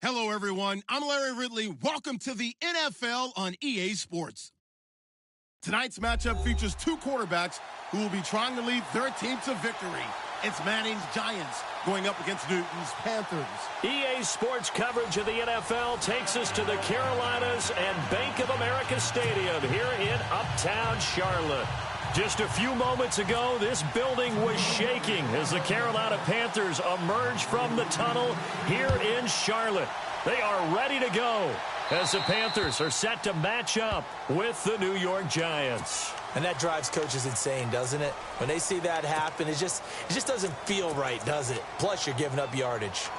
Hello, everyone. I'm Larry Ridley. Welcome to the NFL on EA Sports. Tonight's matchup features two quarterbacks who will be trying to lead their team to victory. It's Manning's Giants going up against Newton's Panthers. EA Sports coverage of the NFL takes us to the Carolinas and Bank of America Stadium here in Uptown Charlotte. Just a few moments ago, this building was shaking as the Carolina Panthers emerged from the tunnel here in Charlotte. They are ready to go as the Panthers are set to match up with the New York Giants. And that drives coaches insane, doesn't it? When they see that happen, it just doesn't feel right, does it? Plus, you're giving up yardage.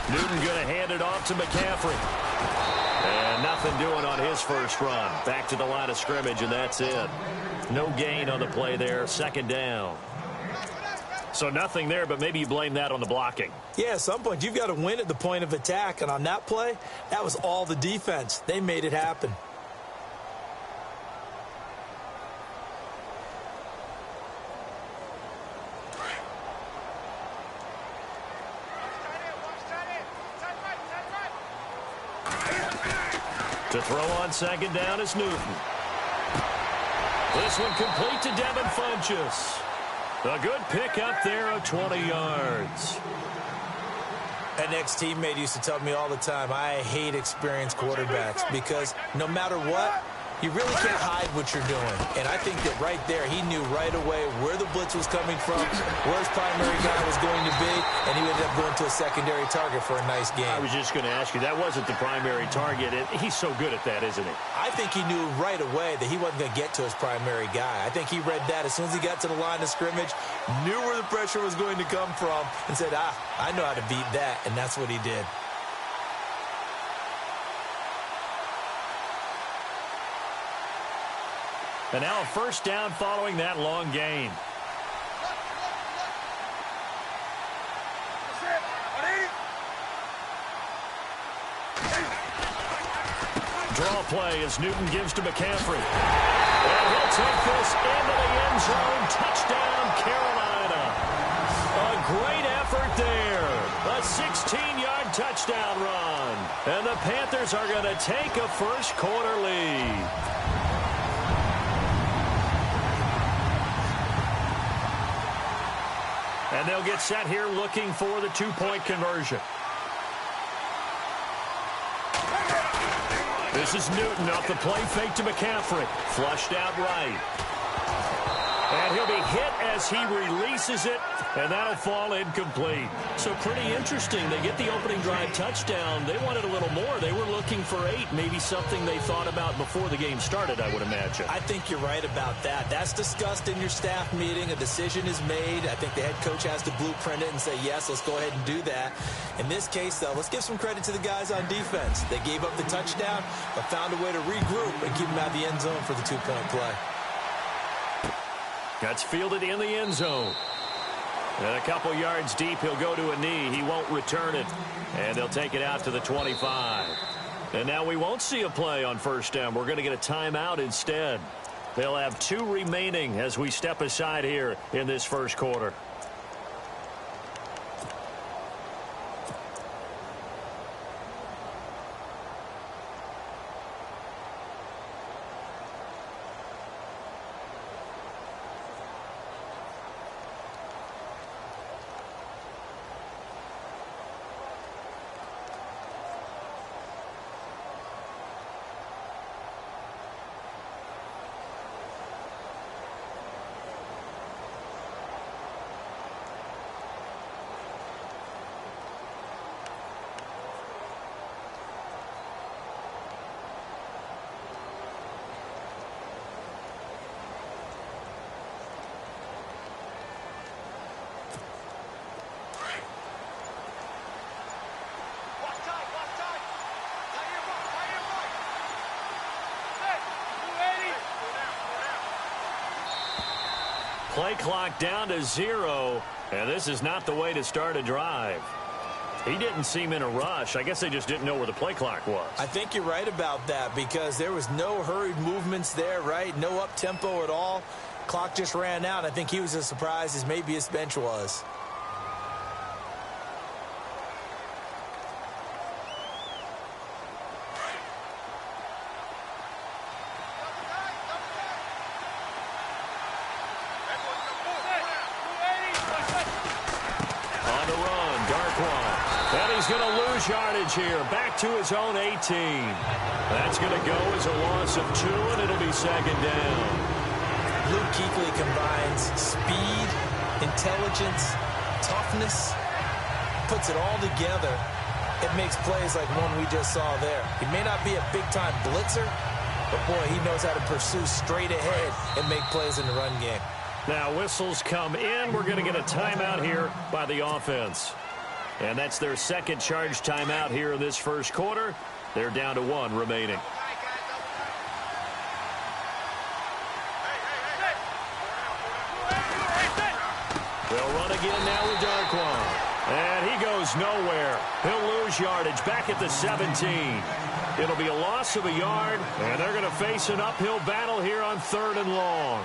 Newton going to hand it off to McCaffrey. And nothing doing on his first run. Back to the line of scrimmage, and that's it. No gain on the play there. Second down. So nothing there, but maybe you blame that on the blocking. Yeah, at some point, you've got to win at the point of attack. And on that play, that was all the defense. They made it happen. To throw on second down is Newton. This one complete to Devin Funchess. A good pick up there of 20 yards. An ex-teammate used to tell me all the time, I hate experienced quarterbacks because no matter what, you really can't hide what you're doing. And I think that right there, he knew right away where the blitz was coming from, where his primary guy was going to be, and he ended up going to a secondary target for a nice game. I was just going to ask you, that wasn't the primary target. He's so good at that, isn't he? I think he knew right away that he wasn't going to get to his primary guy. I think he read that as soon as he got to the line of scrimmage, knew where the pressure was going to come from, and said, I know how to beat that, and that's what he did. And now a first down following that long gain. Draw play as Newton gives to McCaffrey. And he'll take this into the end zone. Touchdown, Carolina. A great effort there. A 16-yard touchdown run. And the Panthers are going to take a first quarter lead. And they'll get set here looking for the two-point conversion. This is Newton off the play fake to McCaffrey. Flushed out right. And he'll be hit as he releases it, and that'll fall incomplete. So pretty interesting. They get the opening drive touchdown. They wanted a little more. They were looking for 8, maybe something they thought about before the game started, I would imagine. I think you're right about that. That's discussed in your staff meeting. A decision is made. I think the head coach has to blueprint it and say, yes, let's go ahead and do that. In this case, though, let's give some credit to the guys on defense. They gave up the touchdown, but found a way to regroup and keep them out of the end zone for the two-point play. That's fielded in the end zone. And a couple yards deep, he'll go to a knee. He won't return it. And they'll take it out to the 25. And now we won't see a play on first down. We're going to get a timeout instead. They'll have 2 remaining as we step aside here in this first quarter. play clock down to 0, and this is not the way to start a drive. He didn't seem in a rush. I guess they just didn't know where the play clock was. I think you're right about that because there was no hurried movements there, right? No up-tempo at all. Clock just ran out. I think he was as surprised as maybe his bench was. Yardage here, back to his own 18. That's going to go as a loss of 2, and it'll be second down. Luke Kuechly combines speed, intelligence, toughness, puts it all together. It makes plays like one we just saw there. He may not be a big-time blitzer, but boy, he knows how to pursue straight ahead and make plays in the run game. Now whistles come in. We're going to get a timeout here by the offense. And that's their second charge timeout here in this first quarter. They're down to 1 remaining. They'll run again now with Darquan. And he goes nowhere. He'll lose yardage back at the 17. It'll be a loss of a yard, and they're going to face an uphill battle here on 3rd and long.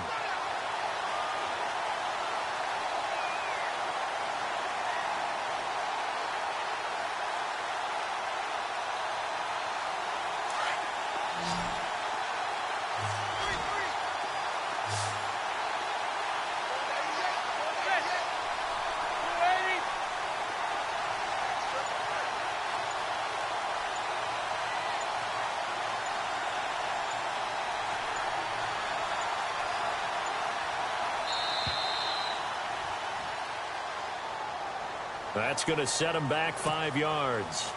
That's going to set him back 5 yards.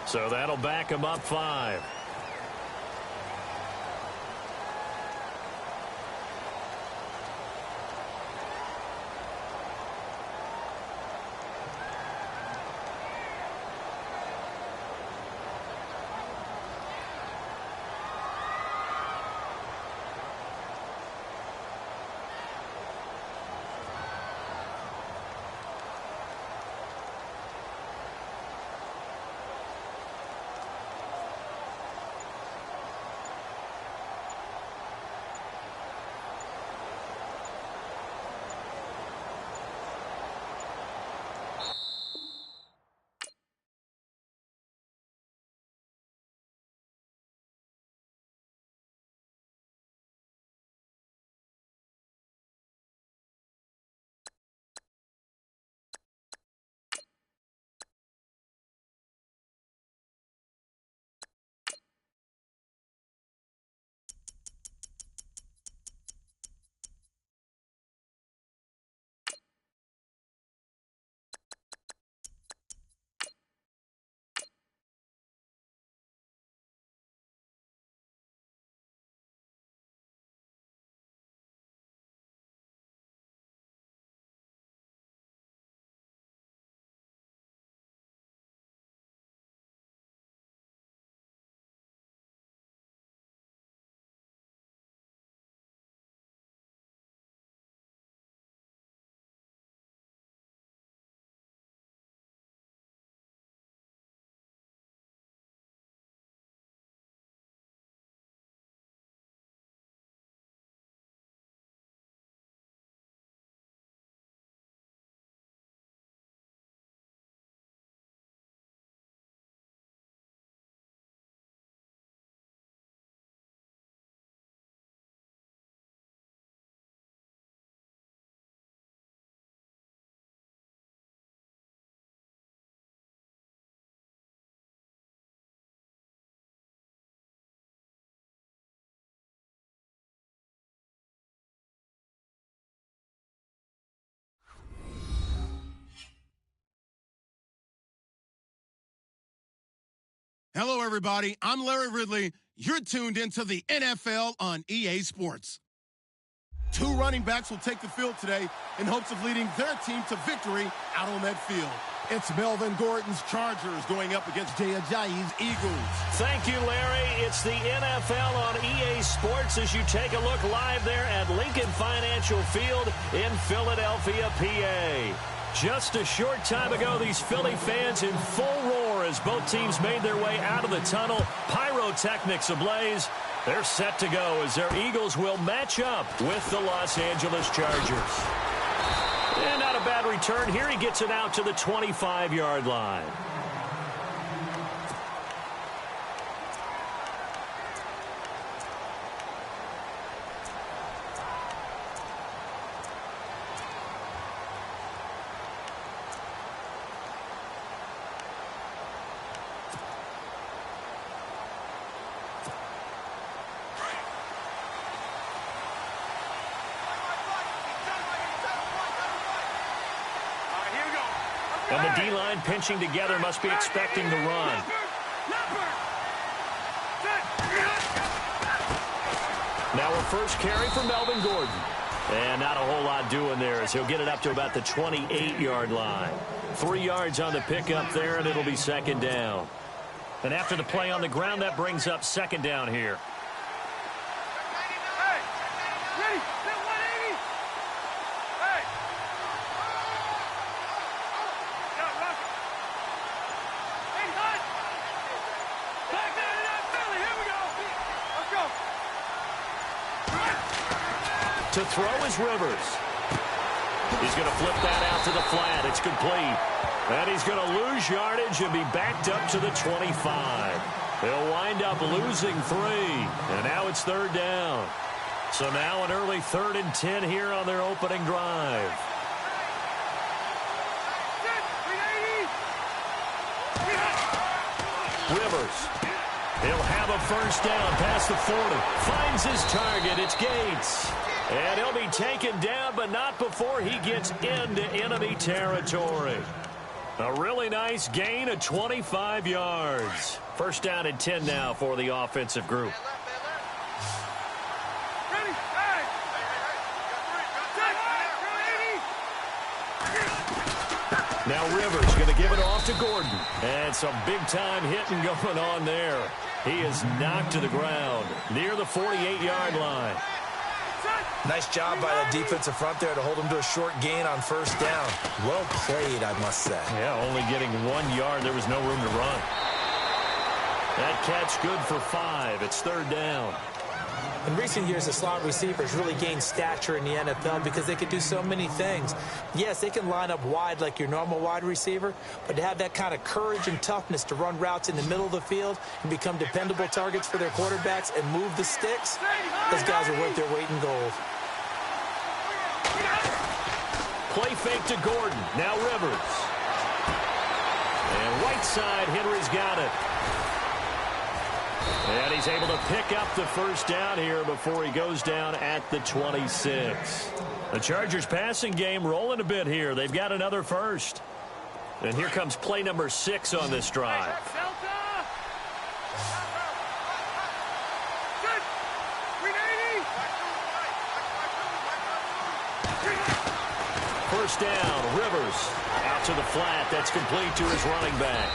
So that'll back him up 5. Hello, everybody. I'm Larry Ridley. You're tuned into the NFL on EA Sports. Two running backs will take the field today in hopes of leading their team to victory out on that field. It's Melvin Gordon's Chargers going up against Jay Ajayi's Eagles. Thank you, Larry. It's the NFL on EA Sports as you take a look live there at Lincoln Financial Field in Philadelphia, PA. Just a short time ago, these Philly fans in full roar as both teams made their way out of the tunnel. Pyrotechnics ablaze. They're set to go as their Eagles will match up with the Los Angeles Chargers. And not a bad return here. He gets it out to the 25-yard line. And the D-line pinching together must be expecting the run. Now a first carry for Melvin Gordon. And not a whole lot doing there as he'll get it up to about the 28-yard line. 3 yards on the pickup there, and it'll be second down. And after the play on the ground, that brings up second down here. To throw is Rivers. He's going to flip that out to the flat. It's complete. And he's going to lose yardage and be backed up to the 25. He'll wind up losing 3. And now it's third down. So now an early 3rd and 10 here on their opening drive. Rivers. He'll have a first down past the 40. Finds his target. It's Gates. And he'll be taken down, but not before he gets into enemy territory. A really nice gain of 25 yards. First down and 10 now for the offensive group. Now Rivers going to give it off to Gordon. And some big-time hitting going on there. He is knocked to the ground near the 48-yard line. Nice job by the defensive front there to hold him to a short gain on first down. Well played, I must say. Yeah, only getting 1 yard. There was no room to run. That catch good for 5. It's third down. In recent years, the slot receivers really gained stature in the NFL because they could do so many things. Yes, they can line up wide like your normal wide receiver, but to have that kind of courage and toughness to run routes in the middle of the field and become dependable targets for their quarterbacks and move the sticks, those guys are worth their weight in gold. Play fake to Gordon. Now Rivers. And right side, Henry's got it. And he's able to pick up the first down here before he goes down at the 26. The Chargers passing game rolling a bit here. They've got another first. And here comes play number 6 on this drive. First down, Rivers out to the flat. That's complete to his running back.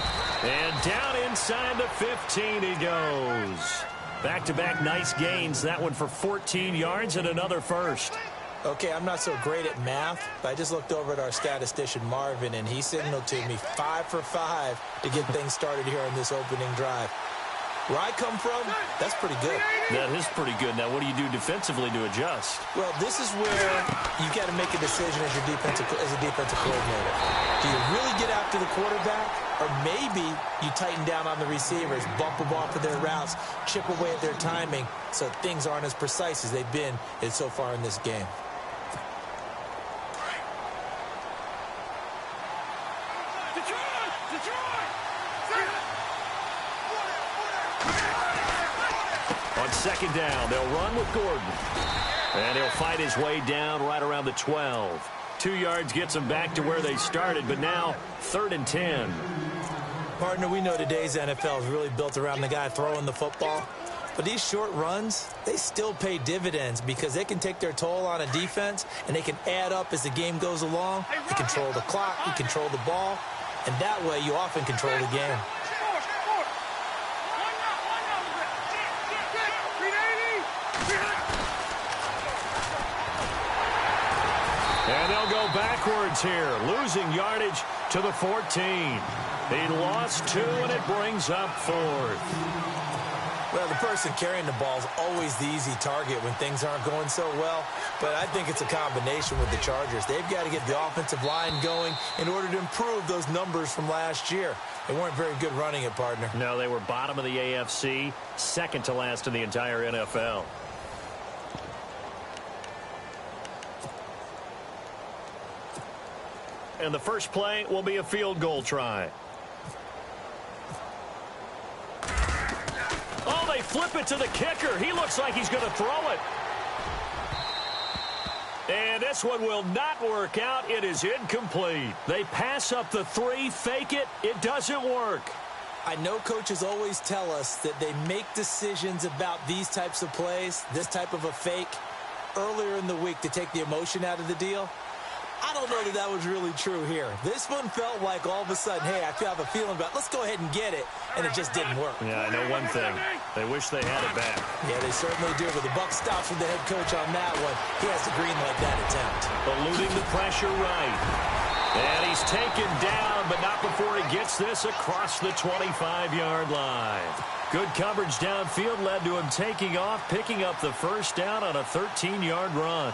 And down inside the 15 he goes. Back-to-back nice gains. That one for 14 yards and another first. Okay, I'm not so great at math, but I just looked over at our statistician, Marvin, and he signaled to me 5 for 5 to get things started here on this opening drive. Where I come from, that's pretty good. That is pretty good. Now, what do you do defensively to adjust? Well, this is where you got to make a decision as a defensive coordinator. Do you really get after the quarterback, or maybe you tighten down on the receivers, bump them off of their routes, chip away at their timing, so things aren't as precise as they've been so far in this game. On second down, they'll run with Gordon. And he'll fight his way down right around the 12. 2 yards gets them back to where they started, but now 3rd and 10. Partner, we know today's NFL is really built around the guy throwing the football. But these short runs, they still pay dividends because they can take their toll on a defense, and they can add up as the game goes along. You control the clock, you control the ball, and that way you often control the game. And they'll go backwards here, losing yardage to the 14. He lost 2, and it brings up 4th. Well, the person carrying the ball is always the easy target when things aren't going so well. But I think it's a combination with the Chargers. They've got to get the offensive line going in order to improve those numbers from last year. They weren't very good running it, partner. No, they were bottom of the AFC, second to last in the entire NFL. And the first play will be a field goal try. Oh, they flip it to the kicker. He looks like he's going to throw it. And this one will not work out. It is incomplete. They pass up the 3, fake it. It doesn't work. I know coaches always tell us that they make decisions about these types of plays, this type of a fake, earlier in the week to take the emotion out of the deal. I don't know that that was really true here. This one felt like all of a sudden, hey, I have a feeling about let's go ahead and get it, and it just didn't work. Yeah, I know one thing. They wish they had it back. Yeah, they certainly do, but the buck stops with the head coach on that one. He has to green light that attempt. Eluding the pressure right. And he's taken down, but not before he gets this across the 25-yard line. Good coverage downfield led to him taking off, picking up the first down on a 13-yard run.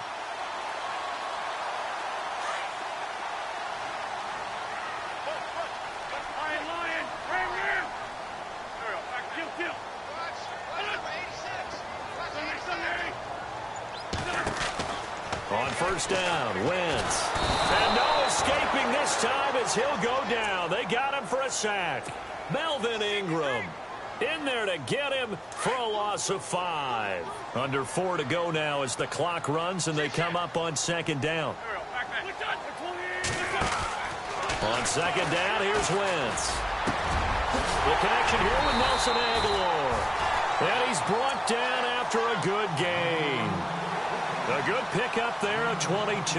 On first down, Wentz. And no escaping this time as he'll go down. They got him for a sack. Melvin Ingram in there to get him for a loss of 5. Under 4 to go now as the clock runs and they come up on second down. On second down, here's Wentz. The connection here with Nelson Aguilar. And he's brought down after a good gain. A good pickup there at 22.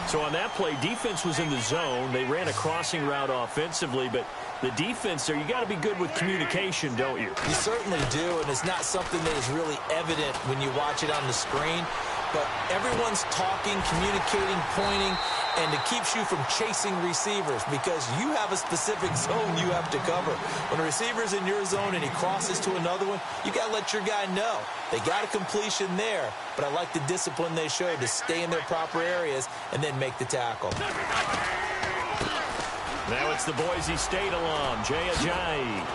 So on that play, defense was in the zone. They ran a crossing route offensively, but the defense there, you got to be good with communication, don't you? You certainly do, and it's not something that is really evident when you watch it on the screen. But everyone's talking, communicating, pointing, and it keeps you from chasing receivers because you have a specific zone you have to cover. When a receiver's in your zone and he crosses to another one, you got to let your guy know. They got a completion there, but I like the discipline they showed to stay in their proper areas and then make the tackle. Now it's the Boise State alum, Jay Ajayi.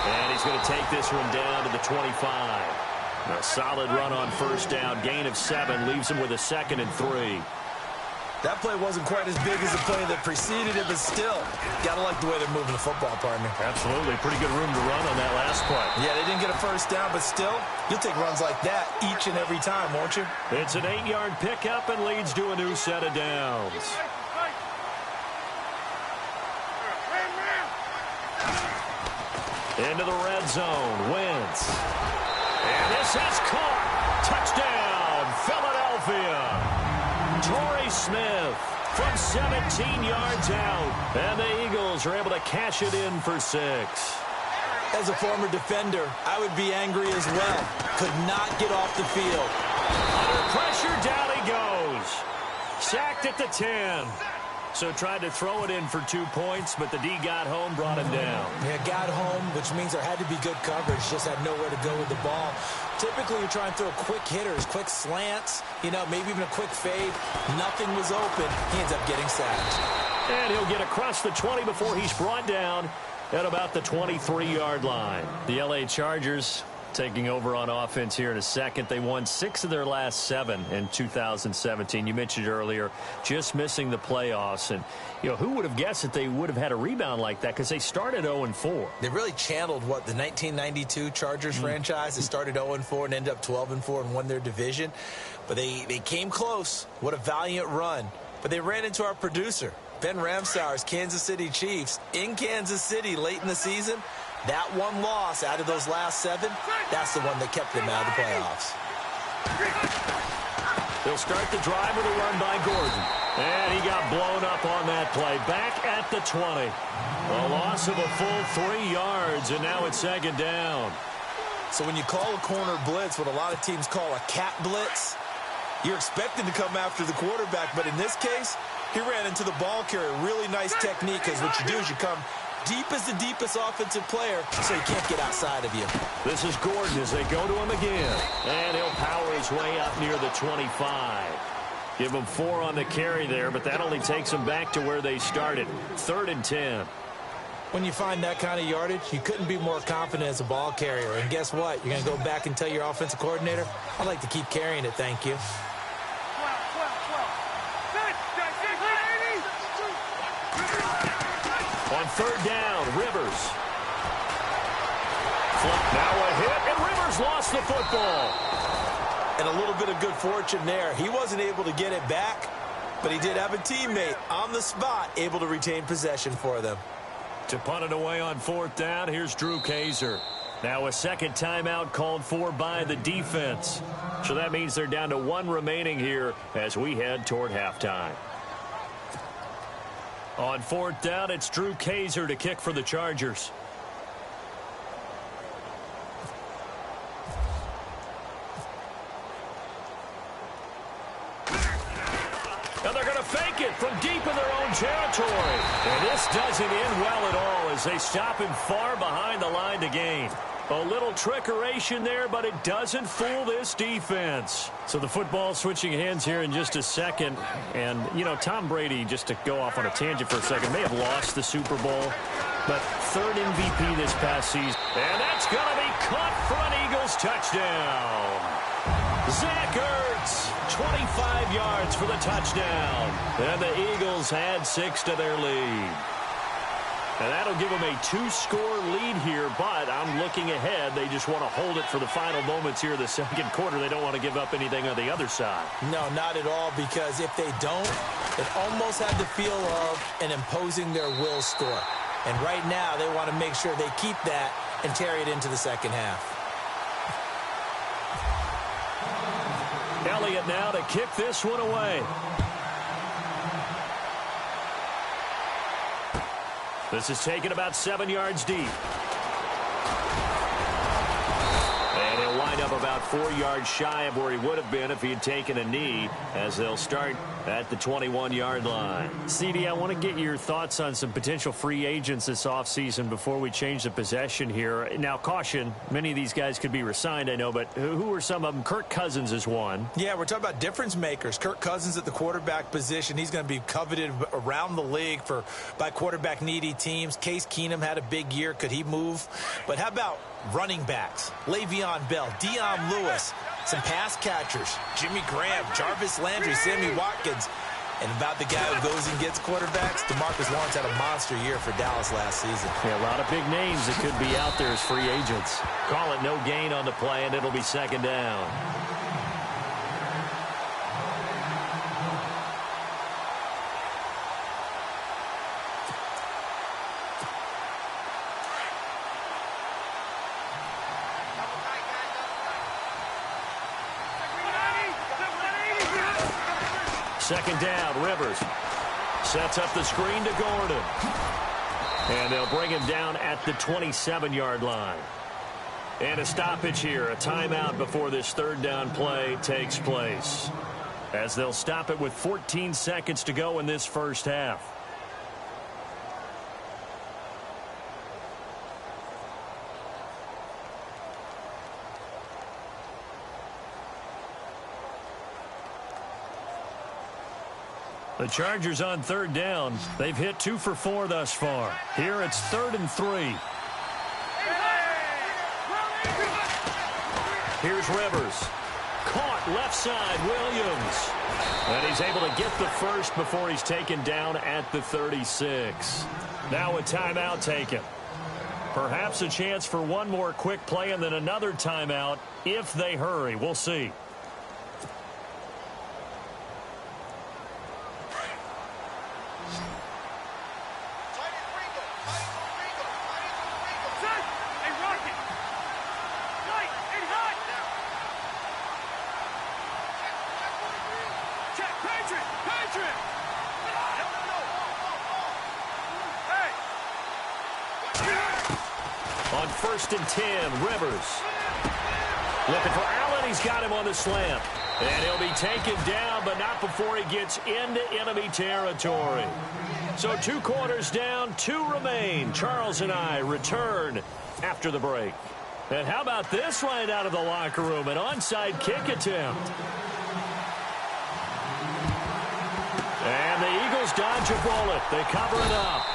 And he's going to take this one down to the 25. A solid run on first down, gain of 7, leaves him with a 2nd and 3. That play wasn't quite as big as the play that preceded it, but still, got to like the way they're moving the football, partner. Absolutely. Pretty good room to run on that last play. Yeah, they didn't get a first down, but still, you'll take runs like that each and every time, won't you? It's an 8-yard pickup and leads to a new set of downs. Into the red zone, Wentz. And this is caught. Touchdown, Philadelphia. Torrey Smith from 17 yards out. And the Eagles are able to cash it in for 6. As a former defender, I would be angry as well. Could not get off the field. Under pressure, down he goes. Sacked at the 10. So tried to throw it in for 2 points, but the D got home, brought him down. Yeah, got home, which means there had to be good coverage. Just had nowhere to go with the ball. Typically, you try and throw quick hitters, quick slants, maybe even a quick fade. Nothing was open. He ends up getting sacked. And he'll get across the 20 before he's brought down at about the 23-yard line. The L.A. Chargers taking over on offense here in a second. They won 6 of their last 7 in 2017. You mentioned earlier, just missing the playoffs. And, who would have guessed that they would have had a rebound like that because they started 0-4. They really channeled, the 1992 Chargers franchise. They started 0-4 and ended up 12-4 and won their division. But they came close. What a valiant run. But they ran into our producer. Ben Ramsauer's Kansas City Chiefs in Kansas City late in the season, that one loss out of those last 7, that's the one that kept them out of the playoffs. They'll start the drive with a run by Gordon. And he got blown up on that play. Back at the 20. A loss of a full 3 yards, and now it's second down. So when you call a corner blitz, what a lot of teams call a cat blitz, you're expected to come after the quarterback. But in this case, he ran into the ball carrier. Really nice technique, because what you do is you come deep as the deepest offensive player, so he can't get outside of you. This is Gordon as they go to him again. And he'll power his way up near the 25. Give him 4 on the carry there, but that only takes them back to where they started. 3rd and 10. When you find that kind of yardage, you couldn't be more confident as a ball carrier. And guess what? You're going to go back and tell your offensive coordinator, I'd like to keep carrying it, thank you. On 3rd down, Rivers. Now a hit, and Rivers lost the football. And a little bit of good fortune there. He wasn't able to get it back, but he did have a teammate on the spot able to retain possession for them. To punt it away on 4th down, here's Drew Kaiser. Now a second timeout called for by the defense. So that means they're down to 1 remaining here as we head toward halftime. On 4th down, it's Drew Kaiser to kick for the Chargers. And they're going to fake it from deep in their own territory. And this doesn't end well at all as they stop him far behind the line to gain. A little trickeration there, but it doesn't fool this defense. So the football switching hands here in just a second. And, you know, Tom Brady, just to go off on a tangent for a second, may have lost the Super Bowl, but 3rd MVP this past season. And that's going to be caught for an Eagles touchdown. Zach Ertz, 25 yards for the touchdown. And the Eagles add 6 to their lead. And that'll give them a 2-score lead here, but I'm looking ahead. They just want to hold it for the final moments here of the second quarter. They don't want to give up anything on the other side. No, not at all, because if they don't, it almost had the feel of an imposing their will score. And right now, they want to make sure they keep that and carry it into the second half. Elliott now to kick this one away. This is taken about 7 yards deep. And he'll wind up about 4 yards shy of where he would have been if he had taken a knee, as they'll start at the 21-yard line. CD, I want to get your thoughts on some potential free agents this offseason before we change the possession here. Now, caution, many of these guys could be re-signed, I know, but who are some of them? Kirk Cousins is one. Yeah, we're talking about difference makers. Kirk Cousins at the quarterback position. He's going to be coveted around the league by quarterback-needy teams. Case Keenum had a big year. Could he move? But how about running backs? Le'Veon Bell, Dion Lewis, some pass catchers, Jimmy Graham, Jarvis Landry, Sammy Watkins. And about the guy who goes and gets quarterbacks, DeMarcus Lawrence had a monster year for Dallas last season. Yeah, a lot of big names that could be out there as free agents. Call it no gain on the play, and it'll be second down. Second down, Rivers sets up the screen to Gordon. And they'll bring him down at the 27-yard line. And a stoppage here, a timeout before this 3rd down play takes place, as they'll stop it with 14 seconds to go in this first half. The Chargers on 3rd down. They've hit 2 for 4 thus far. Here it's 3rd and 3. Here's Rivers. Caught left side, Williams. And he's able to get the first before he's taken down at the 36. Now a timeout taken. Perhaps a chance for one more quick play and then another timeout if they hurry. We'll see. on 1st and 10. Rivers. Looking for Allen. He's got him on the slant. And he'll be taken down, but not before he gets into enemy territory. So 2 quarters down, 2 remain. Charles and I return after the break. And how about this right out of the locker room? An onside kick attempt. And the Eagles dodge a bullet. They cover it up.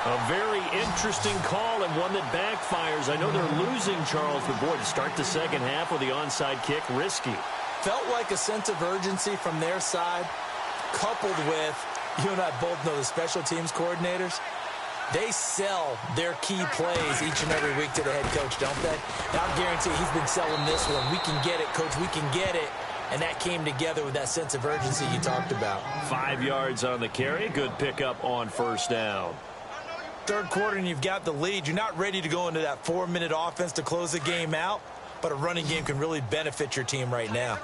A very interesting call and one that backfires. I know they're losing, Charles, but boy, to start the second half with the onside kick, risky. Felt like a sense of urgency from their side, coupled with, you and I both know the special teams coordinators. They sell their key plays each and every week to the head coach, don't they? And I'll guarantee he's been selling this one. We can get it, coach. We can get it. And that came together with that sense of urgency you talked about. 5 yards on the carry. Good pickup on 1st down. 3rd quarter and you've got the lead. You're not ready to go into that 4-minute offense to close the game out, but a running game can really benefit your team right now.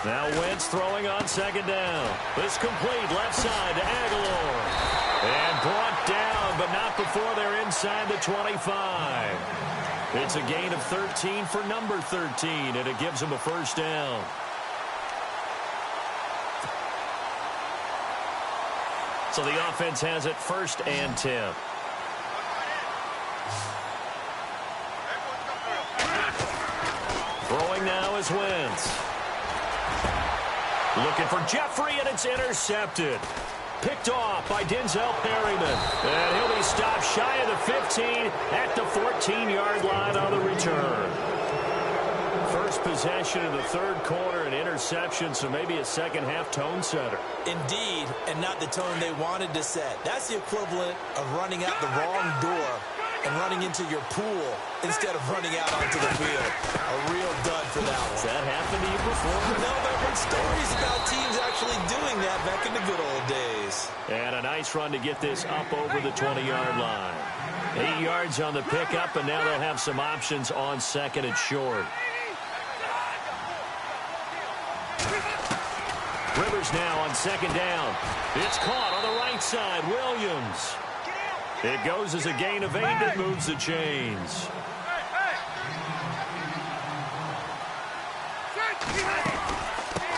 Now Wentz throwing on 2nd down. This complete left side to Aguilar. And brought down, but not before they're inside the 25. It's a gain of 13 for number 13, and it gives them a 1st down. So the offense has it 1st and 10. Throwing now is Wentz. Looking for Jeffrey, and it's intercepted. Picked off by Denzel Perryman. And he'll be stopped shy of the 15 at the 14-yard line on the return. First possession of the 3rd quarter, an interception, so maybe a second-half tone setter. Indeed, and not the tone they wanted to set. That's the equivalent of running out the wrong door and running into your pool instead of running out onto the field. A real dud for that one. Does that happen to you before? No, but I've heard stories about teams actually doing that back in the good old days. And a nice run to get this up over the 20-yard line. 8 yards on the pickup, and now they'll have some options on 2nd and short. Rivers now on 2nd down. It's caught on the right side. Williams. It goes as a gain of 8 that moves the chains.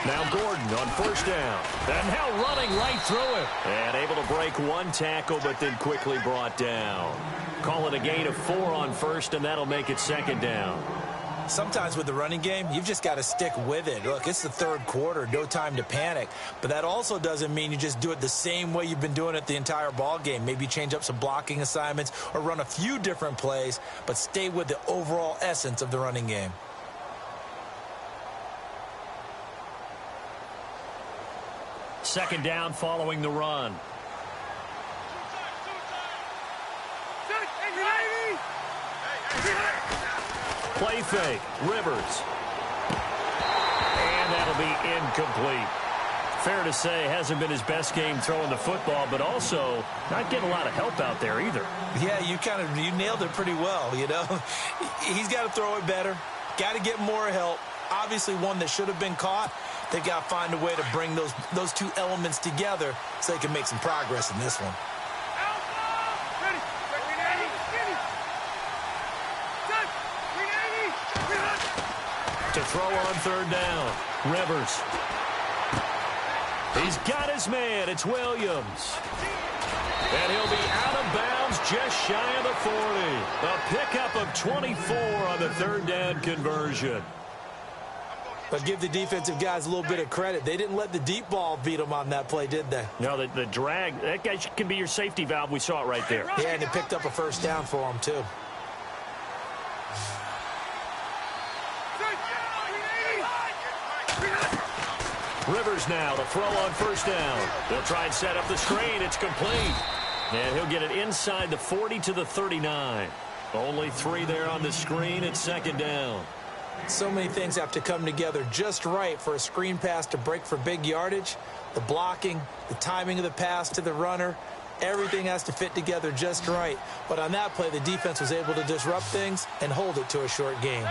Now Gordon on 1st down. And now running right through it. And able to break 1 tackle, but then quickly brought down. Call it a gain of 4 on 1st, and that'll make it 2nd down. Sometimes with the running game, you've just got to stick with it. Look, it's the 3rd quarter, no time to panic. But that also doesn't mean you just do it the same way you've been doing it the entire ball game. Maybe change up some blocking assignments or run a few different plays, but stay with the overall essence of the running game. Second down following the run. Play fake. Rivers. And that'll be incomplete. Fair to say, hasn't been his best game throwing the football, but also not getting a lot of help out there either. Yeah, you nailed it pretty well, you know. He's got to throw it better. Got to get more help. Obviously one that should have been caught. They've got to find a way to bring those 2 elements together so they can make some progress in this one. To throw on 3rd down. Rivers. He's got his man. It's Williams. And he'll be out of bounds just shy of the 40. A pickup of 24 on the 3rd down conversion. But give the defensive guys a little bit of credit. They didn't let the deep ball beat them on that play, did they? No, the drag, that guy can be your safety valve. We saw it right there. Yeah, and it picked up a 1st down for him, too. Rivers now to throw on 1st down. They'll try and set up the screen. It's complete. And he'll get it inside the 40 to the 39. Only 3 there on the screen. It's 2nd down. So many things have to come together just right for a screen pass to break for big yardage. The blocking, the timing of the pass to the runner, everything has to fit together just right. But on that play, the defense was able to disrupt things and hold it to a short game.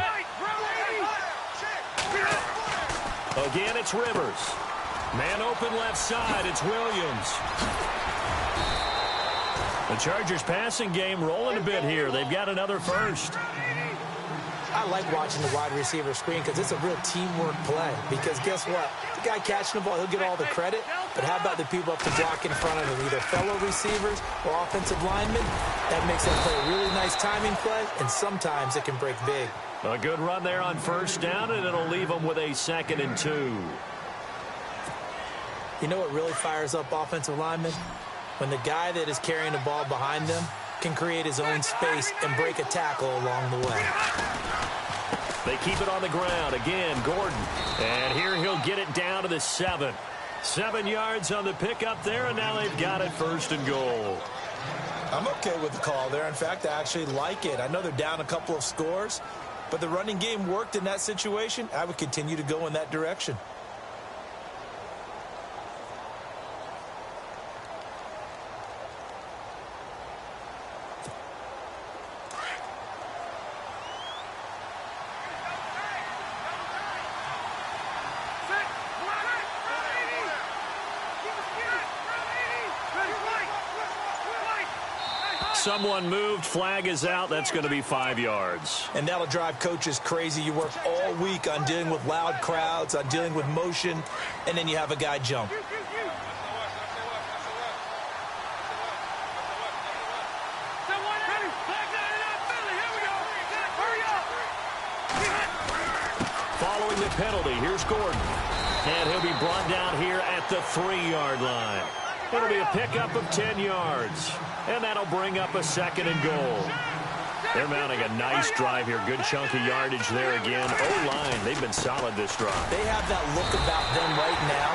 Again, it's Rivers. Man open left side. It's Williams. The Chargers passing game rolling a bit here. They've got another first. I like watching the wide receiver screen because it's a real teamwork play. Because guess what? The guy catching the ball, he'll get all the credit. But how about the people up to block in front of him, either fellow receivers or offensive linemen? That makes them play a really nice timing play, and sometimes it can break big. A good run there on first down, and it'll leave them with a 2nd and 2. You know what really fires up offensive linemen? When the guy that is carrying the ball behind them can create his own space and break a tackle along the way. They keep it on the ground. Again, Gordon. And here he'll get it down to the 7. 7 yards on the pickup there, and now they've got it 1st and goal. I'm okay with the call there. In fact, I actually like it. I know they're down a couple of scores, but the running game worked in that situation. I would continue to go in that direction. Someone moved. Flag is out. That's going to be 5 yards. And that'll drive coaches crazy. You work all week on dealing with loud crowds, on dealing with motion, and then you have a guy jump. Following the penalty, here's Gordon. And he'll be brought down here at the 3-yard line. It'll be a pickup of 10 yards. And that'll bring up a 2nd and goal. They're mounting a nice drive here. Good chunk of yardage there again. O-line, they've been solid this drive. They have that look about them right now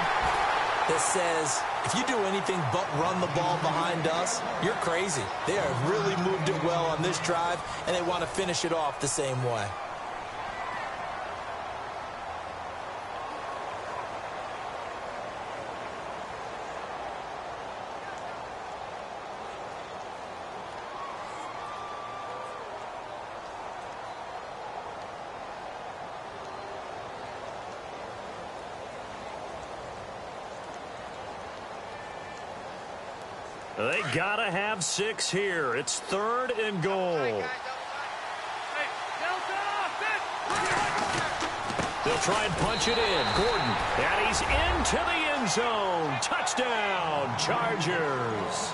that says, if you do anything but run the ball behind us, you're crazy. They have really moved it well on this drive, and they want to finish it off the same way. They gotta have 6 here. It's 3rd and goal. They'll try and punch it in. Gordon, and he's into the end zone. Touchdown, Chargers.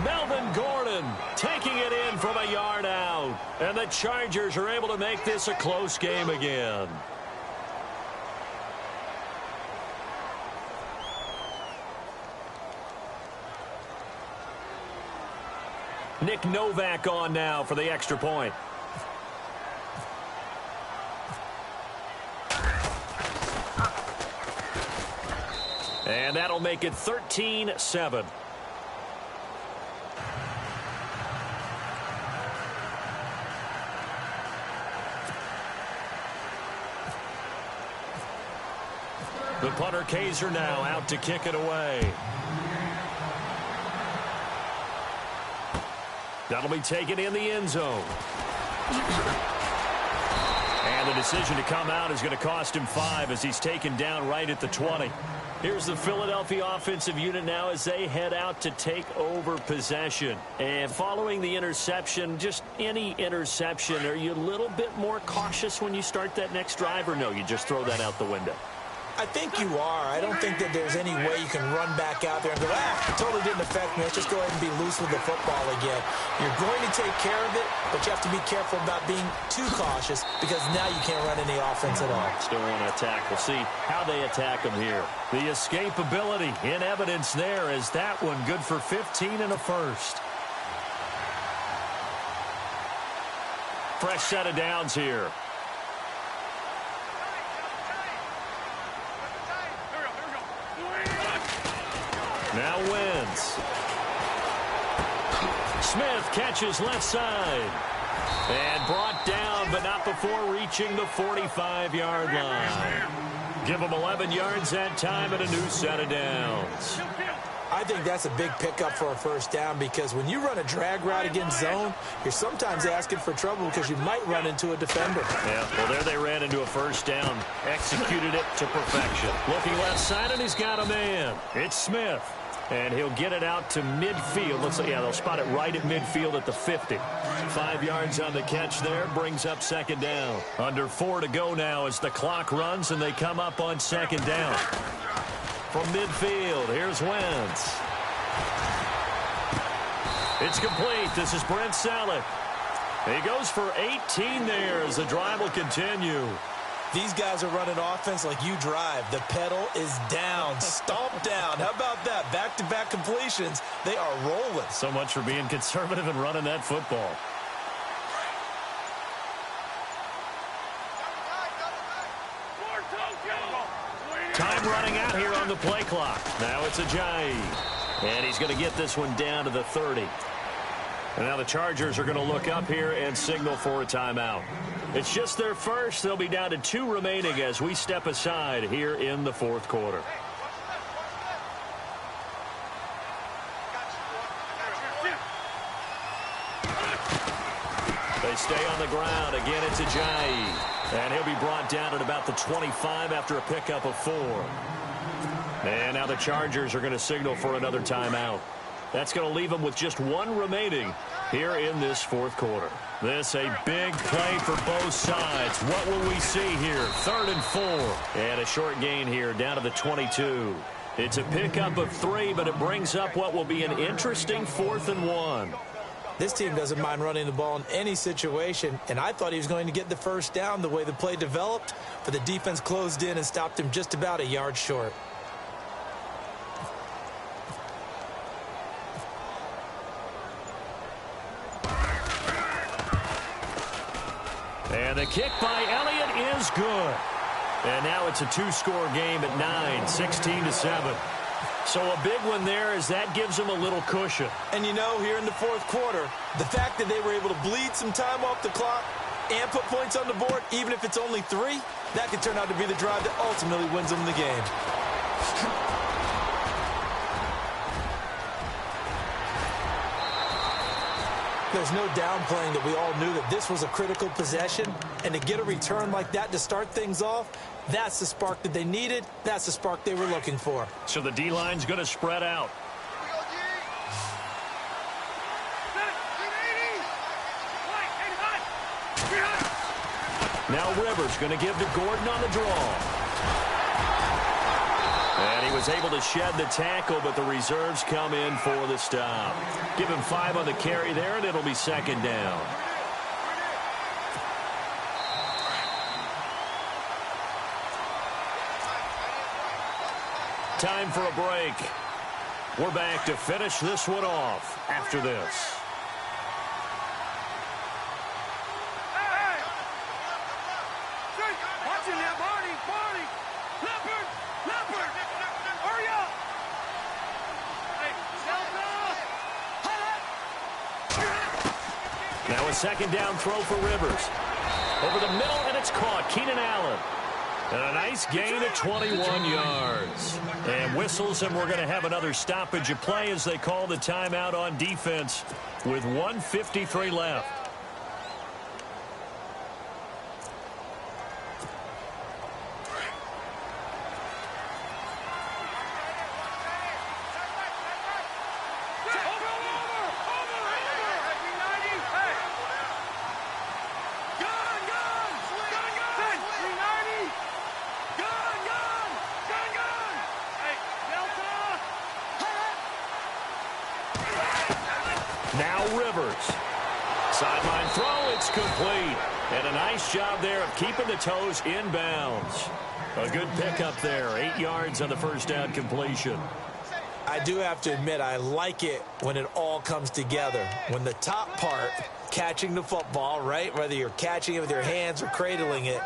Melvin Gordon taking it in from a yard out. And the Chargers are able to make this a close game again. Nick Novak on now for the extra point. And that'll make it 13-7. The punter Kaiser now out to kick it away. That'll be taken in the end zone. And the decision to come out is going to cost him 5 as he's taken down right at the 20. Here's the Philadelphia offensive unit now as they head out to take over possession. And following the interception, just any interception, are you a little bit more cautious when you start that next drive, or no, you just throw that out the window? I think you are. I don't think that there's any way you can run back out there and go, it totally didn't affect me. Let's just go ahead and be loose with the football again. You're going to take care of it, but you have to be careful about being too cautious because now you can't run any offense at all. Still want to attack. We'll see how they attack them here. The escapability in evidence there is that one good for 15 and a first. Fresh set of downs here. Now wins. Smith catches left side. And brought down, but not before reaching the 45-yard line. Give them 11 yards that time and a new set of downs. I think that's a big pickup for a first down because when you run a drag route against zone, you're sometimes asking for trouble because you might run into a defender. Yeah, well, there they ran into a first down. Executed it to perfection. Looking left side, and he's got a man. It's Smith. And he'll get it out to midfield. Looks like, yeah, they'll spot it right at midfield at the 50. 5 yards on the catch there. Brings up second down. Under 4 to go now as the clock runs and they come up on second down. From midfield, here's Wentz. It's complete. This is Brent Saleh. He goes for 18 there as the drive will continue. These guys are running offense like you drive. The pedal is down, stomped down. How about that? Back-to-back completions. They are rolling. So much for being conservative and running that football. Time running out here on the play clock. Now it's Ajayi. And he's going to get this one down to the 30. And now the Chargers are going to look up here and signal for a timeout. It's just their first. They'll be down to 2 remaining as we step aside here in the fourth quarter. They stay on the ground. Again, it's Ajayi. And he'll be brought down at about the 25 after a pickup of 4. And now the Chargers are going to signal for another timeout. That's going to leave them with just 1 remaining here in this fourth quarter. This a big play for both sides. What will we see here? 3rd and 4. And a short gain here down to the 22. It's a pickup of 3, but it brings up what will be an interesting 4th and 1. This team doesn't mind running the ball in any situation, and I thought he was going to get the first down the way the play developed, but the defense closed in and stopped him just about a yard short. And the kick by Elliott is good. And now it's a 2-score game at 9, 16-7. So a big one there as that gives them a little cushion. And you know, here in the fourth quarter, the fact that they were able to bleed some time off the clock and put points on the board, even if it's only 3, that could turn out to be the drive that ultimately wins them the game. There's no downplaying that we all knew that this was a critical possession, and to get a return like that to start things off, that's the spark that they needed. That's the spark they were looking for. So the D-line's going to spread out. Now Rivers going to give to Gordon on the draw. And he was able to shed the tackle, but the reserves come in for the stop. Give him 5 on the carry there, and it'll be second down. Time for a break. We're back to finish this one off after this. Now a second down throw for Rivers. Over the middle, and it's caught. Keenan Allen. And a nice gain of 21 yards. And whistles, and we're going to have another stoppage of play as they call the timeout on defense with 1:53 left. Now Rivers. Sideline throw, it's complete. And a nice job there of keeping the toes in bounds. A good pickup there, 8 yards on the first down completion. I do have to admit, I like it when it all comes together. When the top part, catching the football, right, whether you're catching it with your hands or cradling it,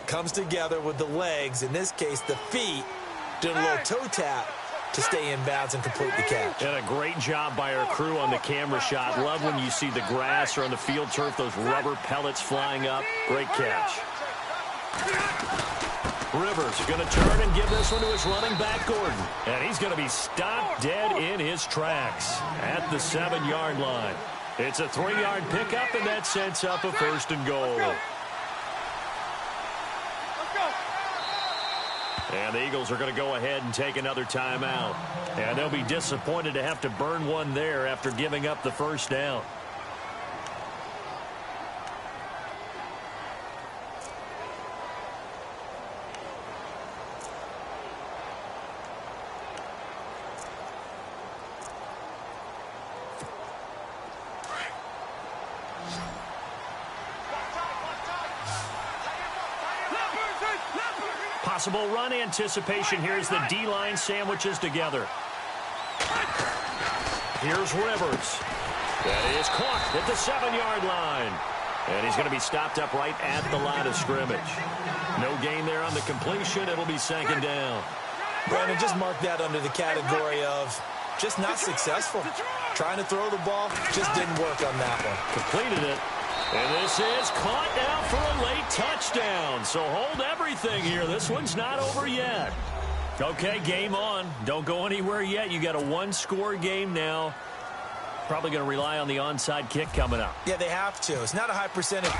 comes together with the legs, in this case the feet, doing a little toe tap to stay in bounds and complete the catch. And a great job by our crew on the camera shot. Love when you see the grass or on the field turf, those rubber pellets flying up. Great catch. Rivers going to turn and give this one to his running back, Gordon. And he's going to be stopped dead in his tracks at the 7-yard line. It's a 3-yard pickup, and that sets up a first and goal. And the Eagles are going to go ahead and take another timeout. And they'll be disappointed to have to burn one there after giving up the first down. Possible run anticipation here as the D-line sandwiches together. Here's Rivers. That is caught at the 7-yard line. And he's going to be stopped up right at the line of scrimmage. No gain there on the completion. It'll be second down. Brandon, just mark that under the category of just not successful. Trying to throw the ball, just didn't work on that one. Completed it. And this is caught now for a late touchdown. So hold everything here. This one's not over yet. Okay, game on. Don't go anywhere yet. You got a one-score game now. Probably going to rely on the onside kick coming up. Yeah, they have to. It's not a high percentage.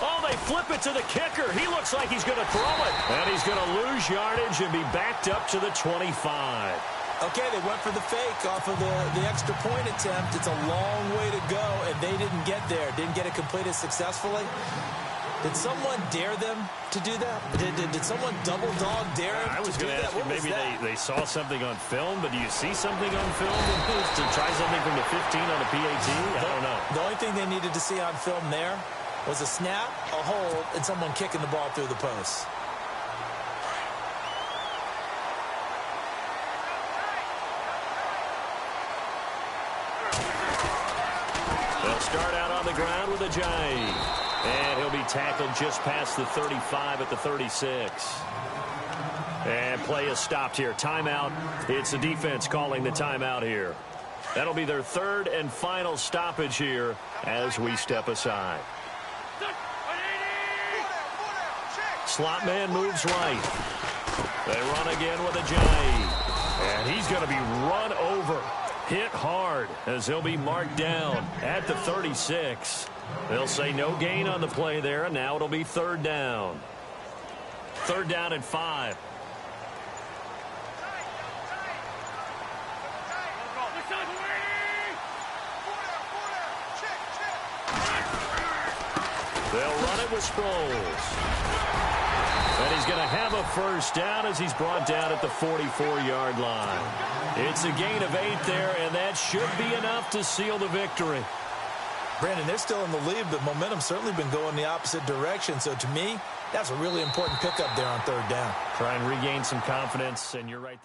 Oh, they flip it to the kicker. He looks like he's going to throw it. And he's going to lose yardage and be backed up to the 25. Okay, they went for the fake off of the extra point attempt. It's a long way to go, and they didn't get there. Didn't get it completed successfully. Did someone dare them to do that? Did someone double dog dare them I was to do going to that? ask you, maybe they saw something on film, but do you see something on film to try something from the 15 on the PAT? I don't know. The only thing they needed to see on film there was a snap, a hold, and someone kicking the ball through the post. They'll start out on the ground with a jive. And he'll be tackled just past the 35 at the 36. And play is stopped here. Timeout. It's the defense calling the timeout here. That'll be their third and final stoppage here as we step aside. Slot man moves right. They run again with a jive. And he's going to be run over. Hit hard as he'll be marked down at the 36. They'll say no gain on the play there, and now it'll be third down. Third down and 5. They'll run it with Sproles. And he's going to have a first down as he's brought down at the 44-yard line. It's a gain of 8 there, and that should be enough to seal the victory. Brandon, they're still in the lead, but momentum's certainly been going the opposite direction. So to me, that's a really important pickup there on third down. Try and regain some confidence, and you're right.